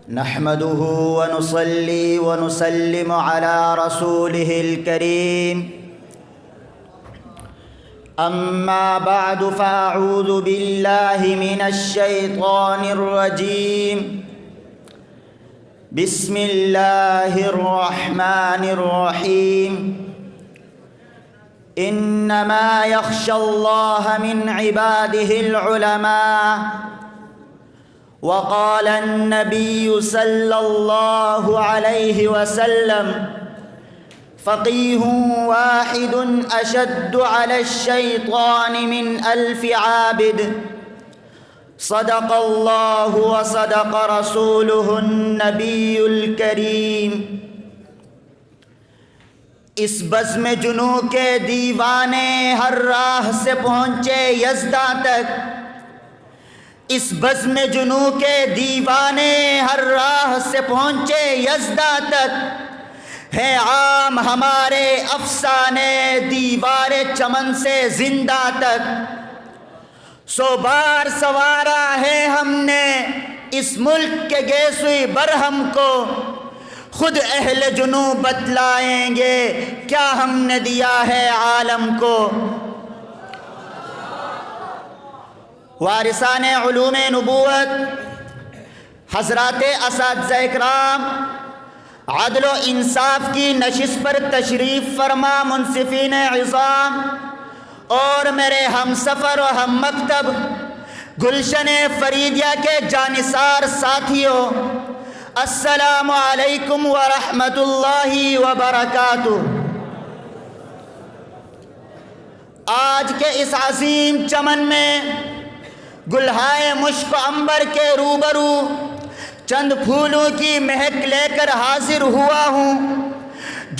نحمده ونصلي ونسلم على رسوله الكريم. أما بعد فأعوذ بالله من الشيطان الرجيم. بسم الله الرحمن الرحيم. إنما يخشى الله من عباده العلماء. وقال النبي صلى الله عليه وسلم: فقيه واحد أشد على الشيطان من 1000 عابد. صدق الله وصدق رسوله النبی الکریم. اس بزم جنوں کے دیوانے ہر راہ سے پہنچے یزداں تک. اس بزم جنوں کے دیوانے ہر راہ سے پہنچے یزداں تک. ہے عام ہمارے افسانے دیوار چمن سے زندہ تک. 100 بار سوارا ہے ہم نے اس ملک کے گیسوئی برہم کو. خود اہل جنوں بتلائیں گے کیا ہم نے دیا ہے عالم کو. وارثان علوم نبوت حضرات اساتذہ اکرام، عدل و انصاف کی نشست پر تشریف فرما منصفین عظام، اور میرے ہم سفر و ہم مکتب گلشن فریدیہ کے جانثار ساتھیوں، السلام علیکم ورحمۃ اللہ وبرکاتہ. آج کے اس عظیم چمن میں گلہائے مشک و عنبر کے روبرو چند پھولوں کی مہک لے کر حاضر ہوا ہوں،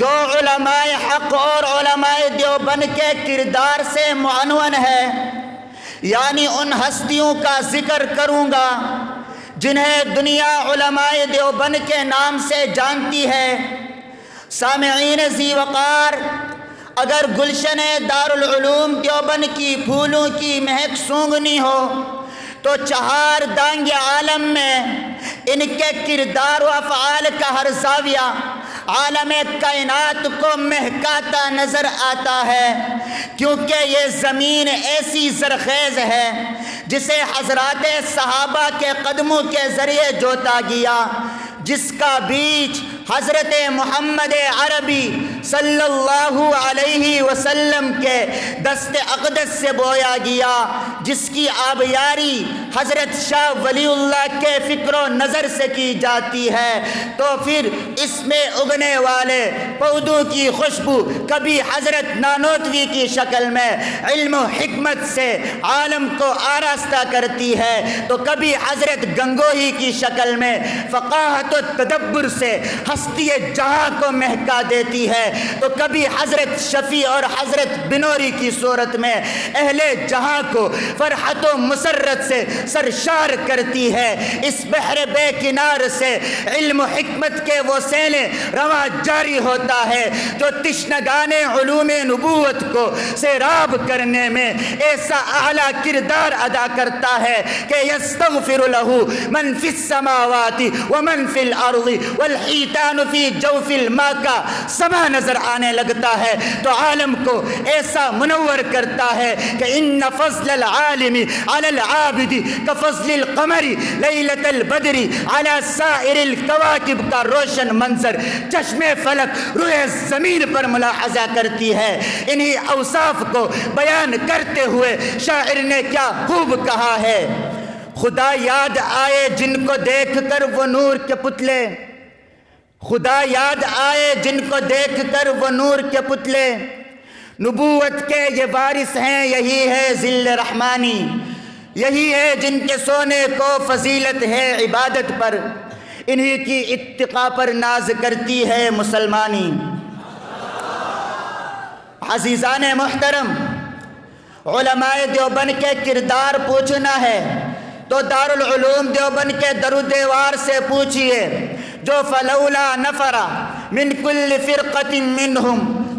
جو علماء حق اور علماء دیوبند کے کردار سے معنون ہے. یعنی ان ہستیوں کا ذکر کروں گا جنہیں دنیا علماء دیوبند کے نام سے جانتی ہے. سامعین ذی وقار، اگر گلشن دارالعلوم دیوبند کی پھولوں کی مہک سونگھنی ہو تو 4 دانگ عالم میں ان کے کردار و افعال کا ہر زاویہ عالم کائنات کو مہکاتا نظر آتا ہے. کیونکہ یہ زمین ایسی زرخیز ہے جسے حضرات صحابہ کے قدموں کے ذریعے جوتا گیا، جس کا بیج حضرت محمد عربی صلی اللہ علیہ وسلم کے دست اقدس سے بویا گیا، جس کی آبیاری حضرت شاہ ولی اللہ کے فکر و نظر سے کی جاتی ہے. تو پھر اس میں اگنے والے پودوں کی خوشبو کبھی حضرت نانوتوی کی شکل میں علم و حکمت سے عالم کو آراستہ کرتی ہے، تو کبھی حضرت گنگوہی کی شکل میں فقاہت و تدبر سے ہستی جہاں کو مہکا دیتی ہے، تو کبھی حضرت شفیع اور حضرت بنوری کی صورت میں اہل جہاں کو فرحت و مسرت سے سرشار کرتی ہے. اس بحر بے کنار سے علم و حکمت کے وہ سیلیں رواں جاری ہوتا ہے جو تشنگان علوم نبوت کو سیراب کرنے میں ایسا اعلیٰ کردار ادا کرتا ہے کہ یستغفر لہ من فی السماوات ومن فی الارض والحیتان فی جوف الماء کا سما نظر آنے لگتا ہے تو عالم کو ایسا منور کرتا ہے کہ ان فضل العالم علی العابد کفضل القمر لیلۃ البدر علی سائر الکواکب کا روشن منظر چشم فلک روئے زمین پر ملاحظہ کرتی ہے. انہی اوصاف کو بیان کرتے ہوئے شاعر نے کیا خوب کہا ہے: خدا یاد آئے جن کو دیکھ کر وہ نور کے پتلے، خدا یاد آئے جن کو دیکھ کر وہ نور کے پتلے، نبوت کے یہ وارث ہیں، یہی ہے ذل رحمانی، یہی ہے جن کے سونے کو فضیلت ہے عبادت پر، انہی کی اتقاء پر ناز کرتی ہے مسلمانی. عزیزان محترم، علماء دیوبند کے کردار پوچھنا ہے تو دارالعلوم دیوبند کے در و دیوار سے پوچھئے، جو فلولا نفر من کل فرقۃ منہم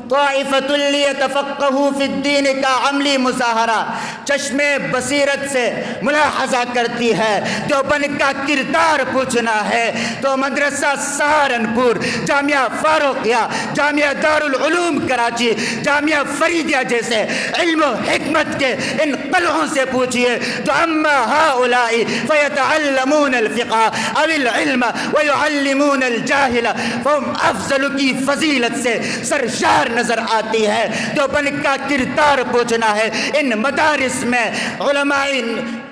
طائفۃ لیتفقہوا فی الدین کا عملی مظاہرہ چشم بصیرت سے ملاحظہ کرتی ہے۔ دیوبند کا کردار پوچھنا ہے تو مدرسہ سہارنپور، جامعہ فاروقیہ، جامعہ دارالعلوم کراچی، جامعہ فریدیہ جیسے علم و حکمت کے ان قلعوں سے پوچھئے تو اما ہؤلاء فیتعلمون الفقہ او العلم ویعلمون الجاہل فہم افضل کی فضیلت سے سرشار نظر آتی ہے۔ دیوبند کا کردار پوچھنا ہے۔ ان مدارس میں علماء،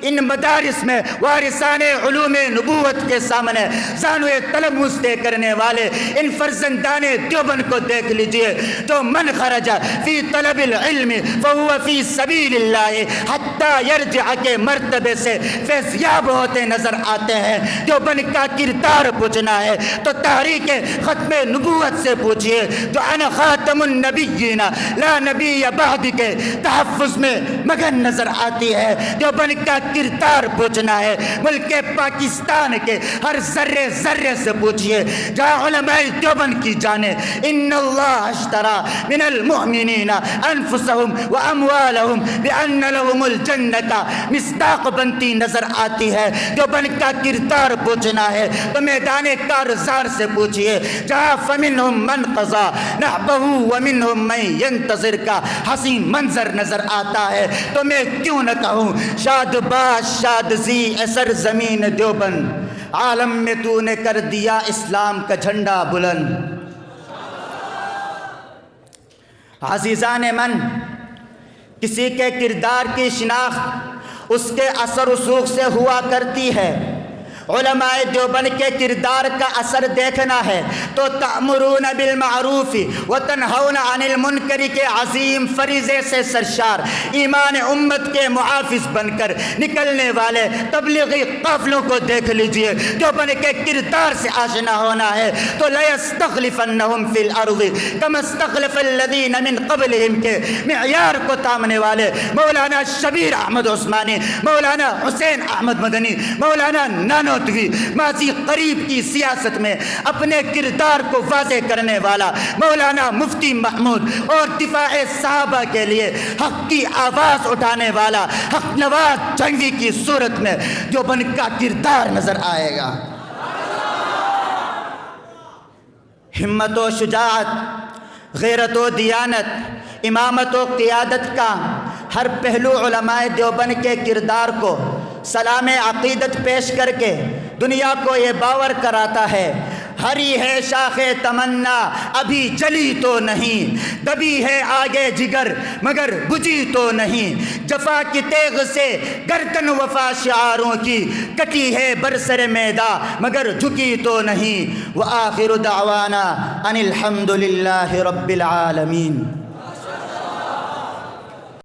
ان مدارس میں وارثان علوم نبوت کے سامنے زانو تلمس دے کرنے والے ان فرزندان دیوبند کو دیکھ لیجئے تو من خرج فی طلب العلم فہو فی سبیل اللہ حتی یرجع کے مرتبے سے فیضیاب ہوتے نظر آتے ہیں۔ دیوبند کا کردار پوچھنا ہے تو تحریک ختم نبوت سے پوچھئے تو انا خاتم النبیین لا نبی بعد کے تحفظ میں مگن نظر آتی ہے۔ دیوبند کا کردار پوچھنا ہے ملک پاکستان کے ہر ذرے ذرے سے پوچھئے جہاں علماء دیوبند کی جانیں ان اللہ اشترى من المؤمنین انفسهم واموالهم بان لهم الجنۃ مصداق بنتی نظر آتی ہے۔ دیوبند کا کردار پوچھنا ہے تو میدان کارزار سے پوچھئے جہاں فمنهم من قضى نحبه ومنهم من ينتظر کا حسین منظر نظر آتا ہے تو میں کیوں نہ کہوں شاد باش شاد زی اثر زمین دیوبند، عالم میں تو نے کر دیا اسلام کا جھنڈا بلند۔ عزیزان من، کسی کے کردار کی شناخت اس کے اثر رسوخ سے ہوا کرتی ہے۔ علماء دیوبند کے کردار کا اثر دیکھنا ہے تو تأمرون بالمعروف وتنہون عن المنکر کے عظیم فریضے سے سرشار ایمان امت کے محافظ بن کر نکلنے والے تبلیغی قافلوں کو دیکھ لیجئے۔ دیوبند کے کردار سے آشنا ہونا ہے تو لَيَسْتَخْلِفَنَّهُمْ فِي الْأَرْضِ كَمَا اسْتَخْلَفَ الَّذِينَ مِنْ قَبْلِهِمْ کے معیار کو تامنے والے مولانا شبیر احمد عثمانی، مولانا حسین احمد مدنی، مولانا نانو ماضی قریب کی سیاست میں اپنے کردار کو واضح کرنے والا مولانا مفتی محمود اور دفاع صحابہ کے لیے حق کی آواز اٹھانے والا حق نواز جنگی کی صورت میں دیوبند کا کردار نظر آئے گا۔ ہمت و شجاعت، غیرت و دیانت، امامت و قیادت کا ہر پہلو علماء دیوبند کے کردار کو سلام عقیدت پیش کر کے دنیا کو یہ باور کراتا ہے ہری ہے شاخ تمنا ابھی جلی تو نہیں، دبی ہے آگے جگر مگر بجھی تو نہیں، جفا کی تیغ سے گردن وفا شعاروں کی کٹی ہے برسر میدان مگر جھکی تو نہیں۔ وآخر دعوانا ان الحمد للہ رب العالمین۔